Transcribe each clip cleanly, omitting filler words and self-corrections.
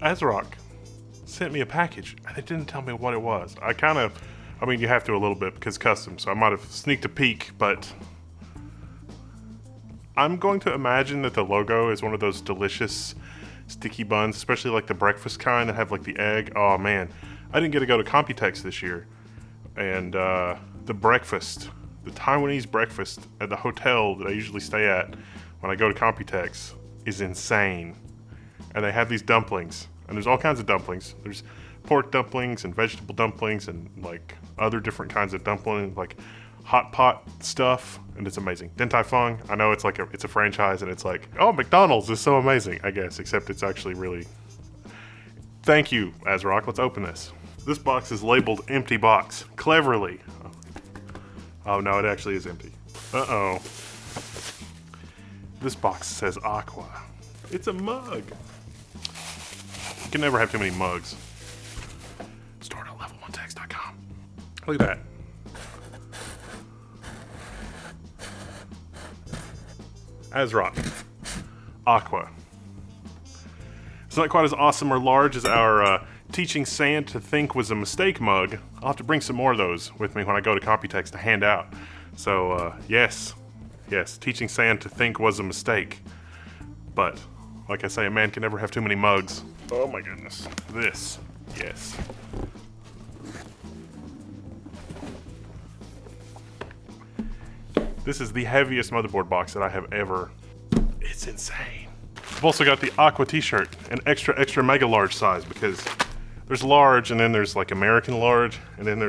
ASRock sent me a package and it didn't tell me what it was. I mean, you have to a little bit because it's custom, so I might have sneaked a peek, but I'm going to imagine that the logo is one of those delicious sticky buns, especially like the breakfast kind that have like the egg. Oh man, I didn't get to go to Computex this year, and the Taiwanese breakfast at the hotel that I usually stay at when I go to Computex is insane. And they have these dumplings, and there's all kinds of dumplings. There's pork dumplings and vegetable dumplings and like other different kinds of dumplings, like hot pot stuff, and it's amazing. Din Tai Fung, I know it's a franchise, and it's like, oh, McDonald's is so amazing, I guess, except it's actually really. Thank you, ASRock. Let's open this. This box is labeled empty box, cleverly. Oh no, it actually is empty. Uh-oh. This box says Aqua. It's a mug. You can never have too many mugs. Stored at L1T's.com. Look at that. ASRock. Aqua. It's not quite as awesome or large as our teaching sand to think was a mistake mug. I'll have to bring some more of those with me when I go to Computex to hand out. So, yes, teaching sand to think was a mistake. But, like I say, a man can never have too many mugs. Oh my goodness. This, yes. This is the heaviest motherboard box that I have ever. It's insane. I've also got the Aqua t-shirt, an extra mega large size, because there's large and then there's like American large, and then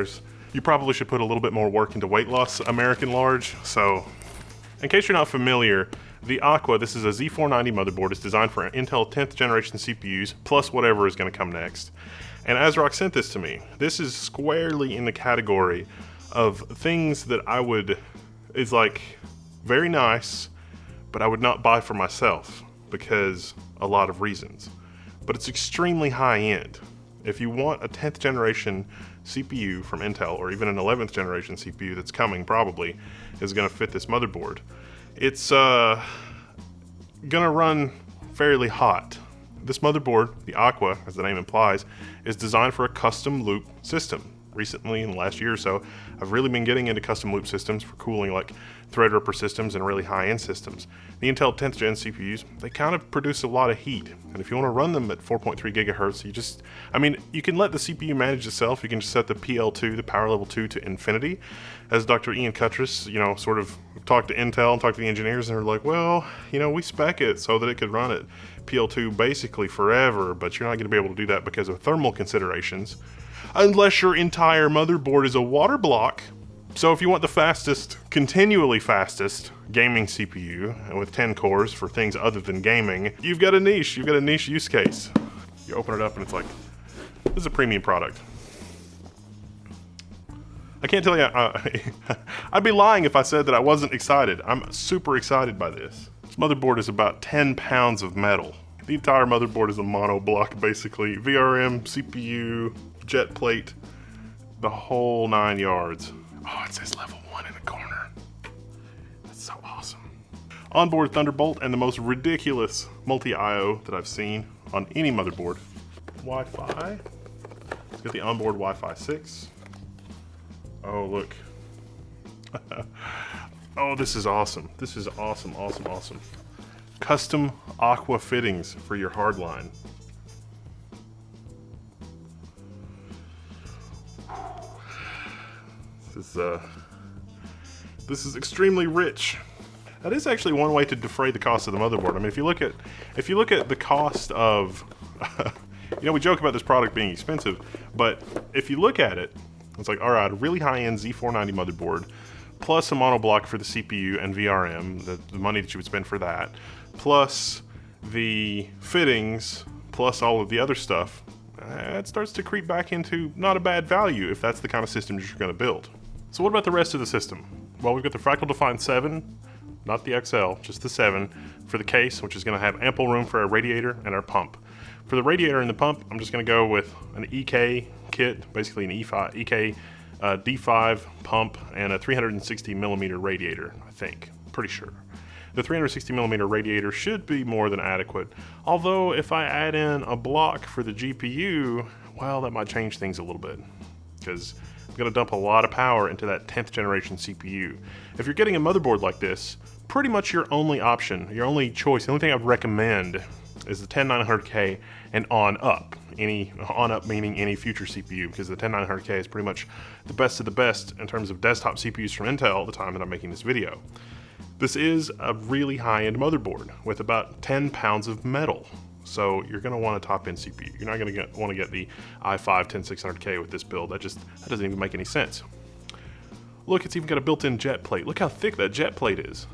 you probably should put a little bit more work into weight loss American large. So, in case you're not familiar, the Aqua, this is a Z490 motherboard. It's designed for Intel 10th generation CPUs, plus whatever is gonna come next. And ASRock sent this to me. This is squarely in the category of things that is like very nice, but I would not buy for myself because a lot of reasons. But it's extremely high end. If you want a 10th generation CPU from Intel, or even an 11th generation CPU that's coming probably, is gonna fit this motherboard. It's gonna run fairly hot. This motherboard, the Aqua, as the name implies, is designed for a custom loop system. Recently, in the last year or so, I've really been getting into custom loop systems for cooling like Threadripper systems and really high-end systems. The Intel 10th gen CPUs, they kind of produce a lot of heat. And if you want to run them at 4.3 gigahertz, you can let the CPU manage itself. You can just set the PL2, the power level 2, to infinity. As Dr. Ian Cutress, sort of talked to Intel and talked to the engineers, and they're like, well, we spec it so that it could run at PL2 basically forever, but you're not going to be able to do that because of thermal considerations. Unless your entire motherboard is a water block. So if you want the fastest, continually fastest gaming CPU with 10 cores for things other than gaming, you've got a niche use case. You open it up and it's like, this is a premium product. I can't tell you, I'd be lying if I said that I wasn't excited. I'm super excited by this. This motherboard is about 10 pounds of metal. The entire motherboard is a mono block, basically. VRM, CPU, jet plate, the whole 9 yards. Oh, it says level 1 in the corner. That's so awesome. Onboard Thunderbolt and the most ridiculous multi-IO that I've seen on any motherboard. Wi-Fi. It's got the onboard Wi-Fi 6. Oh, look. Oh, this is awesome. This is awesome. Custom Aqua fittings for your hardline. This is extremely rich. That is actually one way to defray the cost of the motherboard. I mean, if you look at the cost of, we joke about this product being expensive, but if you look at it, it's like, all right, a really high-end Z490 motherboard, plus a monoblock for the CPU and VRM, the money that you would spend for that, plus the fittings, plus all of the other stuff, it starts to creep back into not a bad value if that's the kind of system you're going to build. So what about the rest of the system? Well, we've got the Fractal Defined 7, not the XL, just the 7, for the case, which is going to have ample room for our radiator and our pump. For the radiator and the pump, I'm just going to go with an EK kit, basically an EK D5 pump and a 360 millimeter radiator, I think. Pretty sure. The 360mm radiator should be more than adequate, although if I add in a block for the GPU, well, that might change things a little bit, because I'm going to dump a lot of power into that 10th generation CPU. If you're getting a motherboard like this, pretty much your only option, your only choice, the only thing I'd recommend is the 10900K and on up. On up meaning any future CPU, because the 10900K is pretty much the best of the best in terms of desktop CPUs from Intel at the time that I'm making this video. This is a really high-end motherboard with about 10 pounds of metal. So you're going to want a top-end CPU. You're not going to want to get the i5 10600K with this build. That doesn't even make any sense. Look, it's even got a built-in jet plate. Look how thick that jet plate is.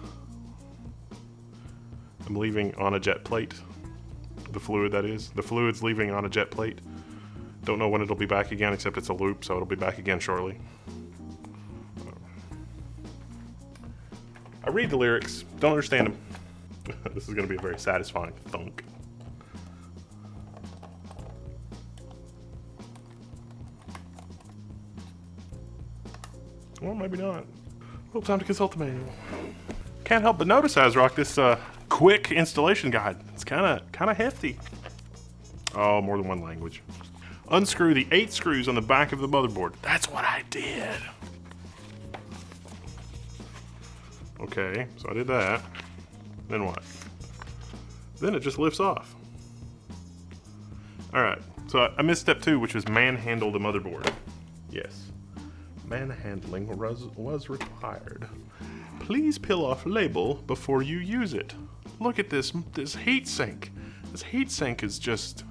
I'm leaving on a jet plate. The fluid, that is. The fluid's leaving on a jet plate. Don't know when it'll be back again, except it's a loop, so it'll be back again shortly. I read the lyrics, don't understand them. This is going to be a very satisfying thunk. Well, maybe not. Well, time to consult the manual. Can't help but notice, ASRock, this quick installation guide. It's kind of hefty. Oh, more than one language. Unscrew the 8 screws on the back of the motherboard. That's what I did. Okay, so I did that. Then what? Then it just lifts off. Alright, so I missed step 2, which was manhandle the motherboard. Yes, manhandling was required. Please peel off label before you use it. Look at this heatsink. This heatsink is just...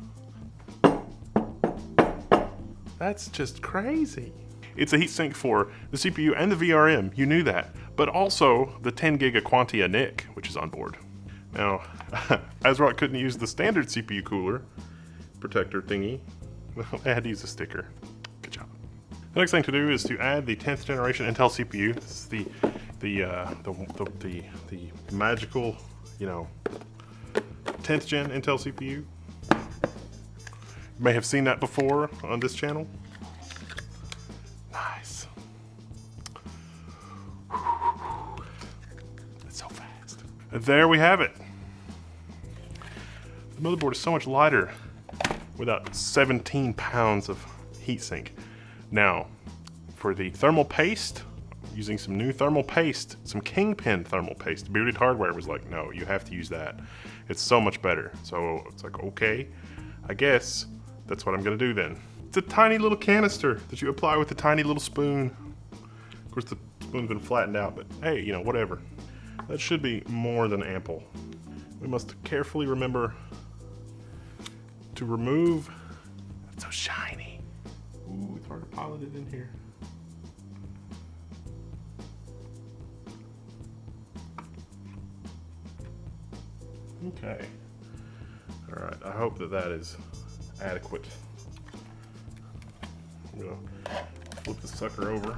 That's just crazy. It's a heatsink for the CPU and the VRM, you knew that, but also the 10 gig of Quantia NIC, which is on board. Now, ASRock couldn't use the standard CPU cooler protector thingy. I had to use a sticker. Good job. The next thing to do is to add the 10th generation Intel CPU. This is the magical, 10th gen Intel CPU. You may have seen that before on this channel. Nice. It's so fast. And there we have it. The motherboard is so much lighter without 17 pounds of heatsink. Now, for the thermal paste, using some new thermal paste, some Kingpin thermal paste. Bearded Hardware was like, no, you have to use that. It's so much better. So it's like, okay, I guess that's what I'm gonna do then. It's a tiny little canister that you apply with a tiny little spoon. Of course, the spoon's been flattened out, but hey, whatever. That should be more than ample. We must carefully remember to remove. It's so shiny. Ooh, it's hard to pilot it in here. Okay. All right, I hope that is adequate. I'm gonna flip this sucker over.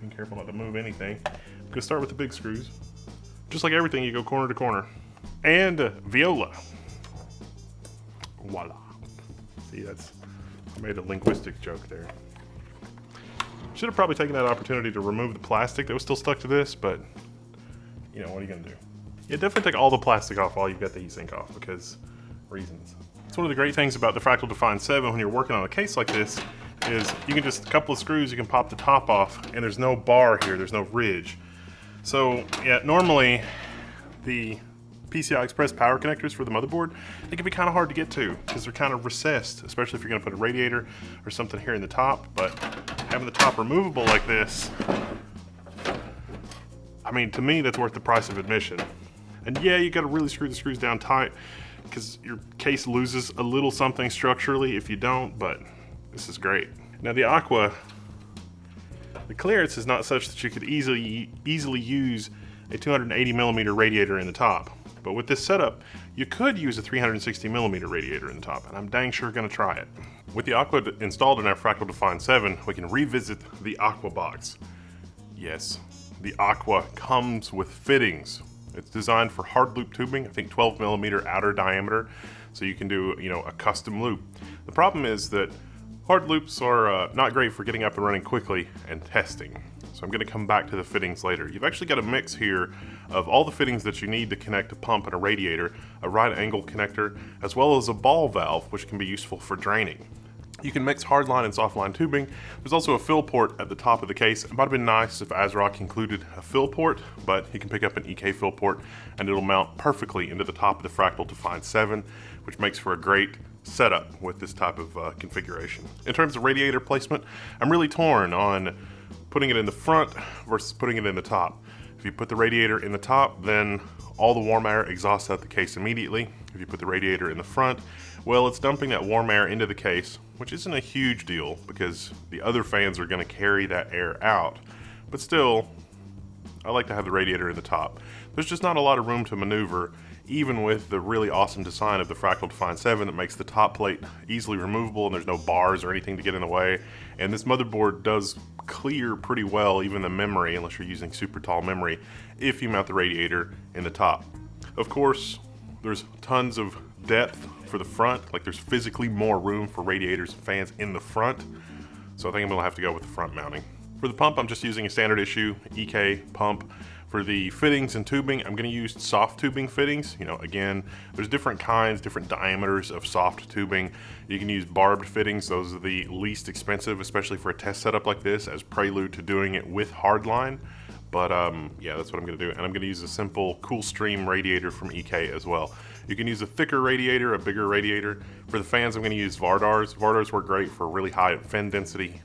Be careful not to move anything. I'm gonna start with the big screws. Just like everything, you go corner to corner. And viola. Voila. See, I made a linguistic joke there. Should have probably taken that opportunity to remove the plastic that was still stuck to this, but what are you gonna do? Yeah, definitely take all the plastic off while you've got the heatsink off, because reasons. It's one of the great things about the Fractal Define 7 when you're working on a case like this is you can just, a couple of screws, you can pop the top off, and there's no bar here, there's no ridge. So yeah, normally the PCI Express power connectors for the motherboard, they can be kind of hard to get to because they're kind of recessed, especially if you're going to put a radiator or something here in the top. But having the top removable like this, I mean, to me, that's worth the price of admission. And yeah, you got to really screw the screws down tight because your case loses a little something structurally if you don't, but this is great. Now the Aqua, the clearance is not such that you could easily use a 280mm radiator in the top. But with this setup, you could use a 360mm radiator in the top, and I'm dang sure gonna try it. With the Aqua installed in our Fractal Define 7, we can revisit the Aqua box. Yes, the Aqua comes with fittings. It's designed for hard loop tubing, I think 12mm outer diameter, so you can do a custom loop. The problem is that hard loops are not great for getting up and running quickly and testing. So I'm gonna come back to the fittings later. You've actually got a mix here of all the fittings that you need to connect a pump and a radiator, a right angle connector, as well as a ball valve, which can be useful for draining. You can mix hardline and softline tubing. There's also a fill port at the top of the case. It might have been nice if ASRock included a fill port, but you can pick up an EK fill port and it'll mount perfectly into the top of the Fractal Define 7, which makes for a great setup with this type of configuration. In terms of radiator placement, I'm really torn on putting it in the front versus putting it in the top. If you put the radiator in the top, then all the warm air exhausts out the case immediately. If you put the radiator in the front, well, it's dumping that warm air into the case, which isn't a huge deal because the other fans are going to carry that air out. But still, I like to have the radiator in the top. There's just not a lot of room to maneuver, even with the really awesome design of the Fractal Define 7 that makes the top plate easily removable and there's no bars or anything to get in the way. And this motherboard does clear pretty well even the memory, unless you're using super tall memory, if you mount the radiator in the top. Of course, there's tons of depth for the front, like there's physically more room for radiators and fans in the front, so I think I'm gonna have to go with the front mounting. For the pump, I'm just using a standard issue EK pump. For the fittings and tubing, I'm going to use soft tubing fittings. You know, again, there's different kinds, different diameters of soft tubing. You can use barbed fittings. Those are the least expensive, especially for a test setup like this, as prelude to doing it with hardline. But yeah, that's what I'm going to do. And I'm going to use a simple Coolstream radiator from EK as well. You can use a thicker radiator, a bigger radiator. For the fans, I'm going to use Vardars. Vardars work great for really high fan density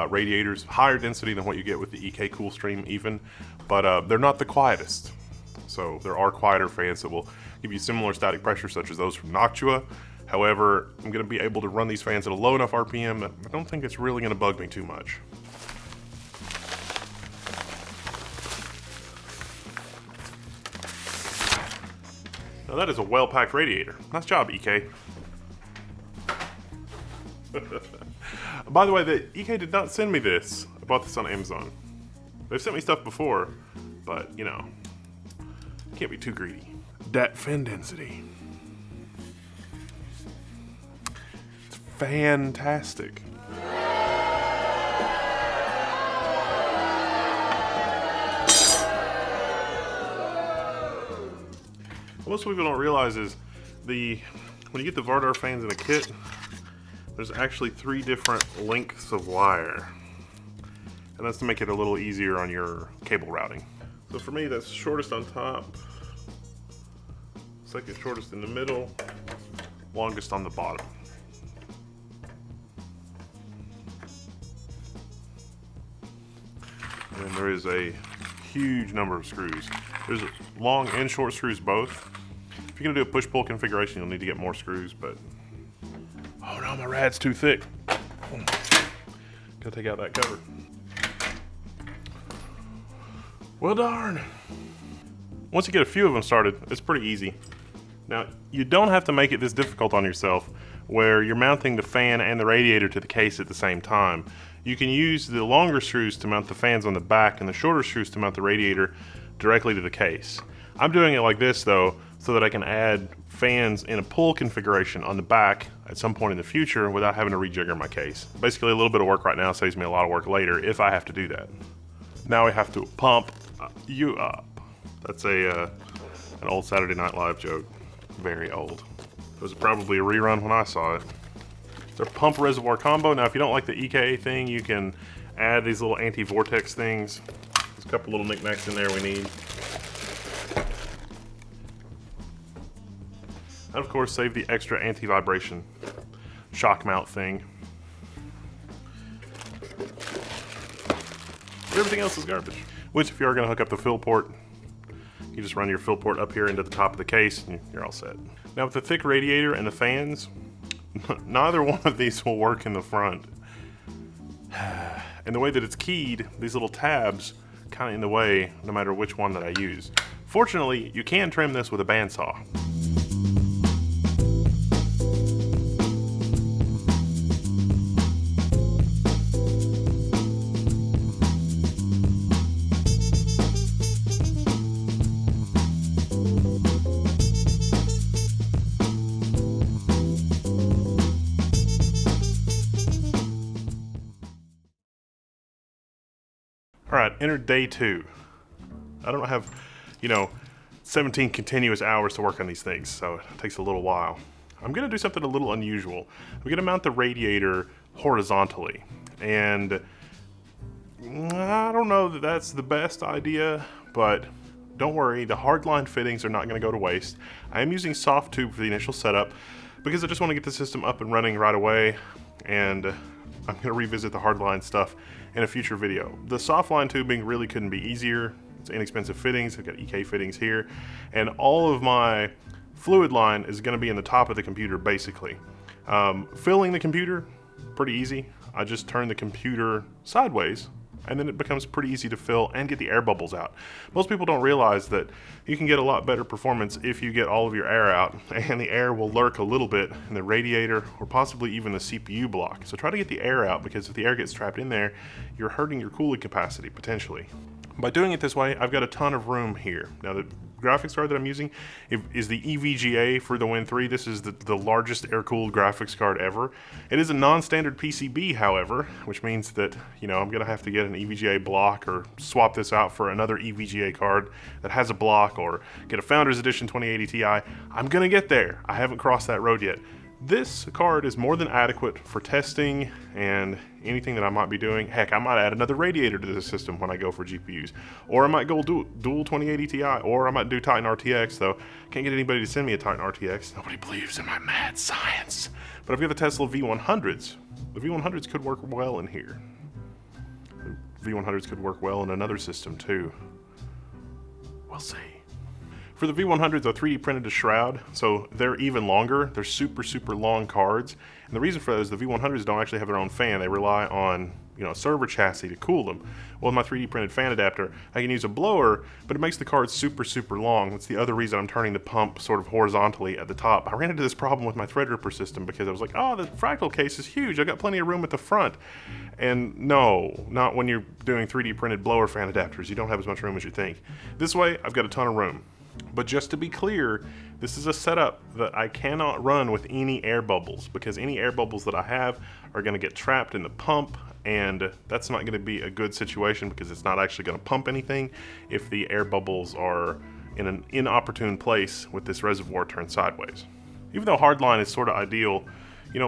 radiators, higher density than what you get with the EK Coolstream even, but they're not the quietest. So there are quieter fans that will give you similar static pressure such as those from Noctua. However, I'm going to be able to run these fans at a low enough RPM that I don't think it's really going to bug me too much. Now that is a well-packed radiator. Nice job, EK. By the way, the EK did not send me this. I bought this on Amazon. They've sent me stuff before, but you know, can't be too greedy. That fan density. It's fantastic. What most people don't realize is when you get the Vardar fans in a kit, there's actually 3 different lengths of wire. And that's to make it a little easier on your cable routing. So for me, that's shortest on top, second shortest in the middle, longest on the bottom. And then there is a huge number of screws. There's long and short screws both. If you're gonna do a push-pull configuration, you'll need to get more screws, but oh no, my rad's too thick. Gotta take out that cover. Well darn. Once you get a few of them started, it's pretty easy. Now, you don't have to make it this difficult on yourself where you're mounting the fan and the radiator to the case at the same time. You can use the longer screws to mount the fans on the back and the shorter screws to mount the radiator directly to the case. I'm doing it like this though, so that I can add fans in a pull configuration on the back at some point in the future without having to rejigger my case. Basically a little bit of work right now saves me a lot of work later if I have to do that. Now we have to pump you up. That's an old Saturday Night Live joke. Very old. It was probably a rerun when I saw it. It's our pump reservoir combo. Now if you don't like the EKA thing, you can add these little anti-vortex things. There's a couple little knickknacks in there we need. And of course, save the extra anti-vibration shock mount thing. Everything else is garbage. Which, if you are going to hook up the fill port, you just run your fill port up here into the top of the case and you're all set. Now with the thick radiator and the fans, neither one of these will work in the front. And the way that it's keyed, these little tabs kind of in the way no matter which one that I use. Fortunately, you can trim this with a bandsaw. Alright, entered day 2. I don't have, 17 continuous hours to work on these things, so it takes a little while. I'm gonna do something a little unusual. I'm gonna mount the radiator horizontally, and I don't know that that's the best idea, but don't worry, the hardline fittings are not gonna go to waste. I am using soft tube for the initial setup because I just wanna get the system up and running right away, and I'm gonna revisit the hardline stuff in a future video. The softline tubing really couldn't be easier. It's inexpensive fittings. I've got EK fittings here, and all of my fluid line is going to be in the top of the computer, basically. Filling the computer, pretty easy. I just turn the computer sideways, and then it becomes pretty easy to fill and get the air bubbles out. Most people don't realize that you can get a lot better performance if you get all of your air out, and the air will lurk a little bit in the radiator or possibly even the CPU block. So try to get the air out, because if the air gets trapped in there, you're hurting your cooling capacity, potentially. By doing it this way, I've got a ton of room here. Now, the graphics card that I'm using is the EVGA for the Win 3. This is the largest air-cooled graphics card ever. It is a non-standard PCB, however, which means that, I'm going to have to get an EVGA block or swap this out for another EVGA card that has a block, or get a Founders Edition 2080 Ti. I'm going to get there. I haven't crossed that road yet. This card is more than adequate for testing and anything that I might be doing. Heck, I might add another radiator to the system when I go for GPUs. Or I might go dual 2080 Ti, or I might do Titan RTX, though can't get anybody to send me a Titan RTX. Nobody believes in my mad science. But I've got the Tesla V100s. The V100s could work well in here. The V100s could work well in another system, too. We'll see. For the V100s, I 3D printed a shroud, so they're even longer. They're super, super long cards. And the reason for that is the V100s don't actually have their own fan. They rely on, a server chassis to cool them. Well, with my 3D printed fan adapter, I can use a blower, but it makes the cards super, super long. That's the other reason I'm turning the pump sort of horizontally at the top. I ran into this problem with my Threadripper system because I was like, oh, the fractal case is huge. I've got plenty of room at the front. And no, not when you're doing 3D printed blower fan adapters. You don't have as much room as you think. This way, I've got a ton of room. But just to be clear, this is a setup that I cannot run with any air bubbles, because any air bubbles that I have are going to get trapped in the pump, and that's not going to be a good situation because it's not actually going to pump anything if the air bubbles are in an inopportune place with this reservoir turned sideways. Even though hardline is sort of ideal,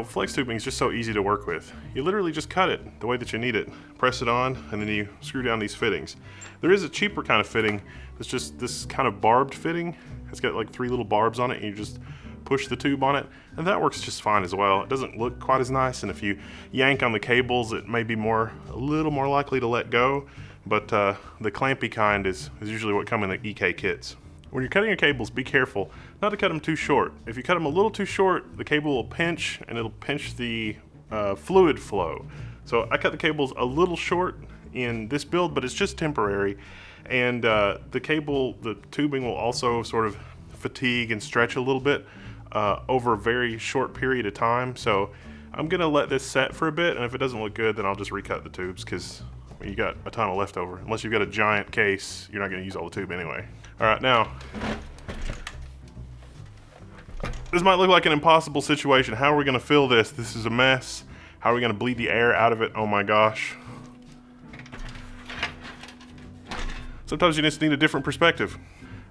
flex tubing is just so easy to work with. You literally just cut it the way that you need it, press it on, and then you screw down these fittings. There is a cheaper kind of fitting that's just this kind of barbed fitting. It's got like 3 little barbs on it, and you just push the tube on it, and that works just fine as well. It doesn't look quite as nice, and if you yank on the cables, it may be a little more likely to let go, but the clampy kind is usually what come in the EK kits. When you're cutting your cables, be careful not to cut them too short. If you cut them a little too short, the cable will pinch, and it'll pinch the fluid flow. So I cut the cables a little short in this build, but it's just temporary. And the tubing will also sort of fatigue and stretch a little bit over a very short period of time. So I'm gonna let this set for a bit, and if it doesn't look good, then I'll just recut the tubes, because you got a ton of leftover. Unless you've got a giant case, you're not gonna use all the tube anyway. All right, now, this might look like an impossible situation. How are we gonna fill this? This is a mess. How are we gonna bleed the air out of it? Oh my gosh. Sometimes you just need a different perspective.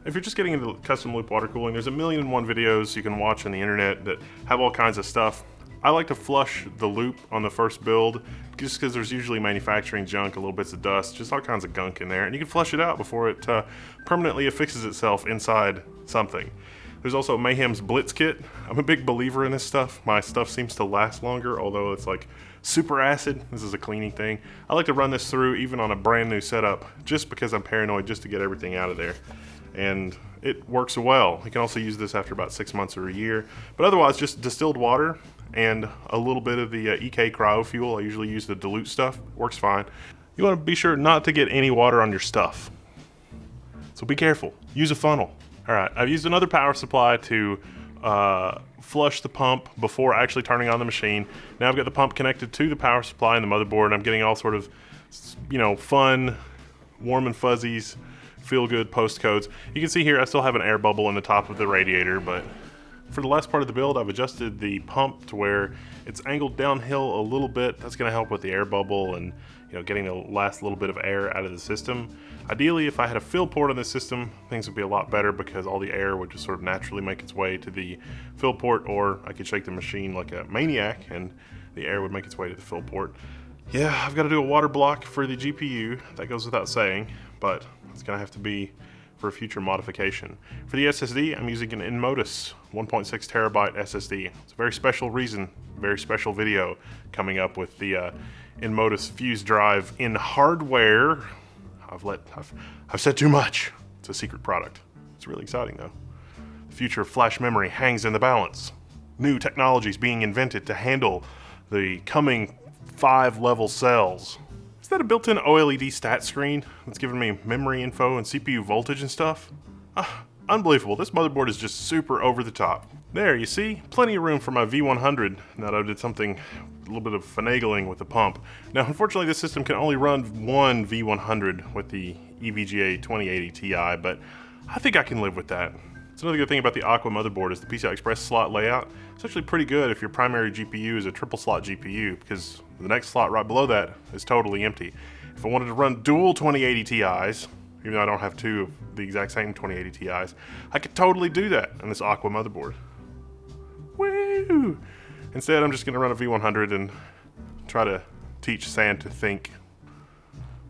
If you're just getting into custom loop water cooling, there's 1,000,001 videos you can watch on the internet that have all kinds of stuff. I like to flush the loop on the first build, just because there's usually manufacturing junk, a little bits of dust, just all kinds of gunk in there, and you can flush it out before it permanently affixes itself inside something. There's also Mayhem's Blitz kit. I'm a big believer in this stuff. My stuff seems to last longer, although it's like super acid. This is a cleaning thing. I like to run this through even on a brand new setup, just because I'm paranoid, just to get everything out of there. And it works well. You can also use this after about 6 months or a year. But otherwise, just distilled water and a little bit of the EK cryo fuel. I usually use the dilute stuff. Works fine. You want to be sure not to get any water on your stuff. So be careful. Use a funnel. All right, I've used another power supply to flush the pump before actually turning on the machine. Now I've got the pump connected to the power supply and the motherboard, and I'm getting all sort of, fun, warm and fuzzies, feel good postcodes. You can see here I still have an air bubble in the top of the radiator, but For the last part of the build, I've adjusted the pump to where it's angled downhill a little bit. That's going to help with the air bubble and getting the last little bit of air out of the system. Ideally, if I had a fill port on this system, things would be a lot better because all the air would just sort of naturally make its way to the fill port, or I could shake the machine like a maniac and the air would make its way to the fill port. Yeah, I've got to do a water block for the GPU. That goes without saying, but it's going to have to be for a future modification. For the SSD, I'm using an Modus 1.6 terabyte SSD. It's a very special reason, very special video coming up with the Modus fuse drive in hardware. I've said too much. It's a secret product. It's really exciting though. The future of flash memory hangs in the balance. New technologies being invented to handle the coming 5-level cells. Is that a built-in OLED stat screen that's giving me memory info and CPU voltage and stuff? Unbelievable. This motherboard is just super over the top. There, you see? Plenty of room for my V100 now that I did something, a little bit of finagling with the pump. Now, unfortunately, this system can only run one V100 with the EVGA 2080 Ti, but I think I can live with that. So another good thing about the Aqua motherboard is the PCI Express slot layout. It's actually pretty good if your primary GPU is a triple slot GPU, because the next slot right below that is totally empty. If I wanted to run dual 2080 Ti's, even though I don't have two of the exact same 2080 Ti's, I could totally do that on this Aqua motherboard. Woo! Instead, I'm just going to run a V100 and try to teach Sand to think,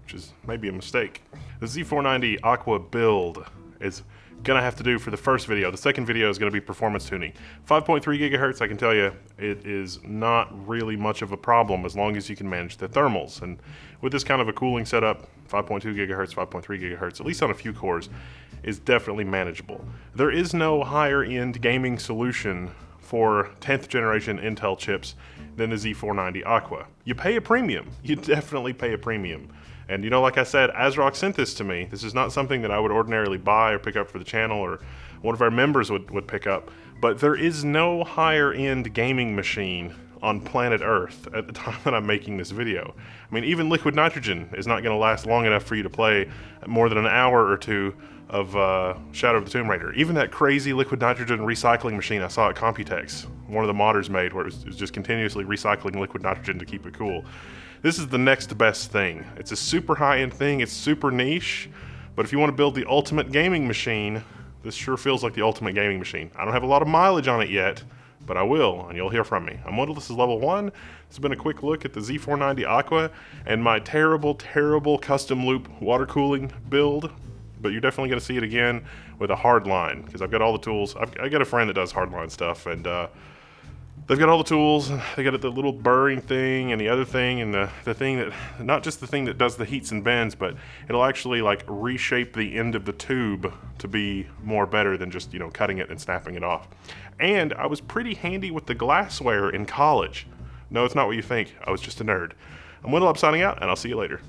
which is maybe a mistake. The Z490 Aqua build is gonna have to do for the first video. The second video is gonna be performance tuning. 5.3 gigahertz, I can tell you, it is not really much of a problem as long as you can manage the thermals. And with this kind of a cooling setup, 5.2 gigahertz, 5.3 gigahertz, at least on a few cores, is definitely manageable. There is no higher end gaming solution for 10th generation Intel chips than the Z490 Aqua. You pay a premium. You definitely pay a premium. And like I said, ASRock sent this to me. This is not something that I would ordinarily buy or pick up for the channel, or one of our members would pick up. But there is no higher end gaming machine on planet Earth at the time that I'm making this video. I mean, even liquid nitrogen is not going to last long enough for you to play more than an hour or two of Shadow of the Tomb Raider. Even that crazy liquid nitrogen recycling machine I saw at Computex, one of the modders made, where it was just continuously recycling liquid nitrogen to keep it cool. This is the next best thing. It's a super high-end thing, it's super niche, but if you want to build the ultimate gaming machine, this sure feels like the ultimate gaming machine. I don't have a lot of mileage on it yet, but I will, and you'll hear from me. I'm Wendell, this is level 1. This has been a quick look at the Z490 Aqua and my terrible, terrible custom loop water cooling build, but you're definitely going to see it again with a hardline, because I've got all the tools. I got a friend that does hardline stuff, and they've got all the tools. They got the little burring thing and the other thing and the thing that, not just the thing that does the heats and bends, but it'll actually like reshape the end of the tube to be more better than just, cutting it and snapping it off. And I was pretty handy with the glassware in college. No, it's not what you think. I was just a nerd. I'm Wendell, I'm signing out, and I'll see you later.